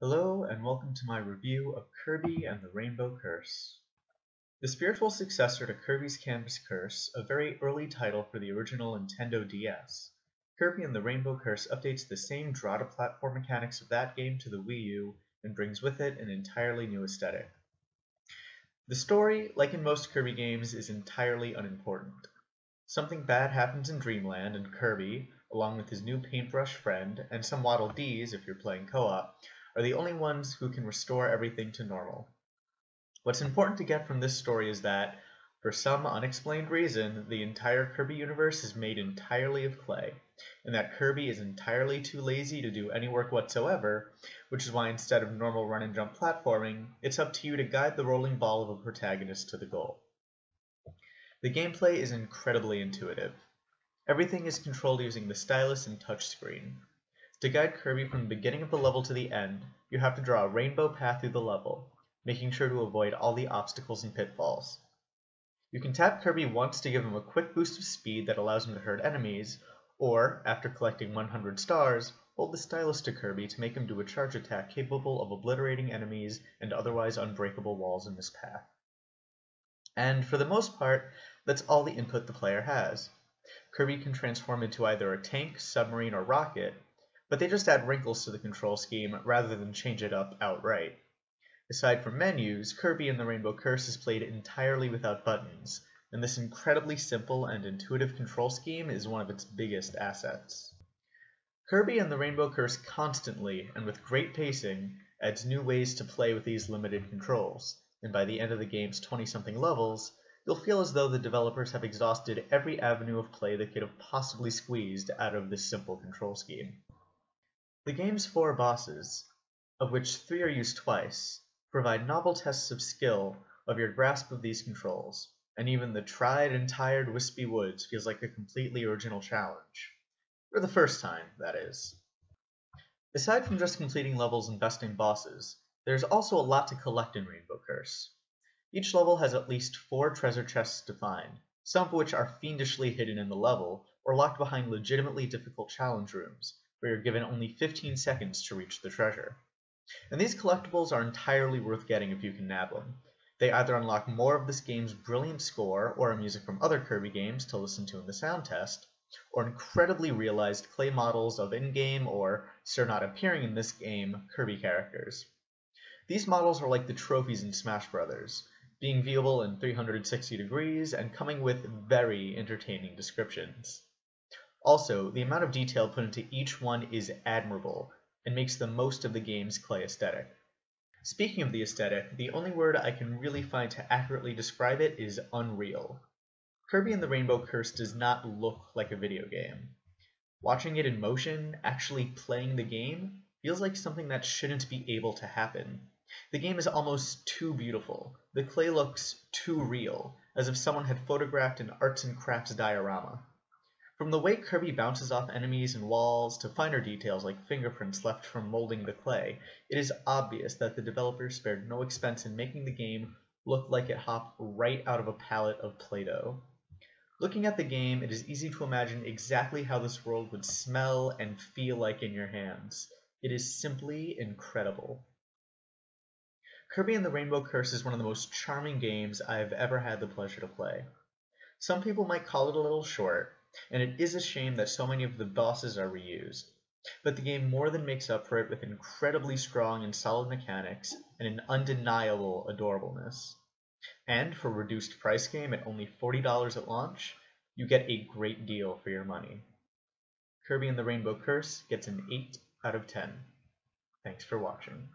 Hello and welcome to my review of Kirby and the Rainbow Curse. The spiritual successor to Kirby's Canvas Curse, a very early title for the original Nintendo DS, Kirby and the Rainbow Curse updates the same draw-to-platform mechanics of that game to the Wii U and brings with it an entirely new aesthetic. The story, like in most Kirby games, is entirely unimportant. Something bad happens in Dreamland and Kirby, along with his new paintbrush friend, and some Waddle Dees if you're playing co-op, are the only ones who can restore everything to normal. What's important to get from this story is that, for some unexplained reason, the entire Kirby universe is made entirely of clay, and that Kirby is entirely too lazy to do any work whatsoever, which is why instead of normal run and jump platforming, it's up to you to guide the rolling ball of a protagonist to the goal. The gameplay is incredibly intuitive. Everything is controlled using the stylus and touchscreen. To guide Kirby from the beginning of the level to the end, you have to draw a rainbow path through the level, making sure to avoid all the obstacles and pitfalls. You can tap Kirby once to give him a quick boost of speed that allows him to hurt enemies, or, after collecting 100 stars, hold the stylus to Kirby to make him do a charge attack capable of obliterating enemies and otherwise unbreakable walls in his path. And for the most part, that's all the input the player has. Kirby can transform into either a tank, submarine, or rocket, but they just add wrinkles to the control scheme rather than change it up outright. Aside from menus, Kirby and the Rainbow Curse is played entirely without buttons, and this incredibly simple and intuitive control scheme is one of its biggest assets. Kirby and the Rainbow Curse constantly, and with great pacing, adds new ways to play with these limited controls, and by the end of the game's 20-something levels, you'll feel as though the developers have exhausted every avenue of play they could have possibly squeezed out of this simple control scheme. The game's 4 bosses, of which 3 are used twice, provide novel tests of skill of your grasp of these controls, and even the tried and tired Wispy Woods feels like a completely original challenge. For the first time, that is. Aside from just completing levels and besting bosses, there's also a lot to collect in Rainbow Curse. Each level has at least 4 treasure chests defined, some of which are fiendishly hidden in the level, or locked behind legitimately difficult challenge rooms, where you're given only 15 seconds to reach the treasure. And these collectibles are entirely worth getting if you can nab them. They either unlock more of this game's brilliant score, or music from other Kirby games to listen to in the sound test, or incredibly realized clay models of in-game or, sir not appearing in this game, Kirby characters. These models are like the trophies in Smash Bros., being viewable in 360 degrees and coming with very entertaining descriptions. Also, the amount of detail put into each one is admirable, and makes the most of the game's clay aesthetic. Speaking of the aesthetic, the only word I can really find to accurately describe it is unreal. Kirby and the Rainbow Curse does not look like a video game. Watching it in motion, actually playing the game, feels like something that shouldn't be able to happen. The game is almost too beautiful. The clay looks too real, as if someone had photographed an arts and crafts diorama. From the way Kirby bounces off enemies and walls to finer details like fingerprints left from molding the clay, it is obvious that the developers spared no expense in making the game look like it hopped right out of a palette of Play-Doh. Looking at the game, it is easy to imagine exactly how this world would smell and feel like in your hands. It is simply incredible. Kirby and the Rainbow Curse is one of the most charming games I have ever had the pleasure to play. Some people might call it a little short, and it is a shame that so many of the bosses are reused, but the game more than makes up for it with incredibly strong and solid mechanics and an undeniable adorableness. And for a reduced price game at only $40 at launch, you get a great deal for your money. Kirby and the Rainbow Curse gets an 8 out of 10. Thanks for watching.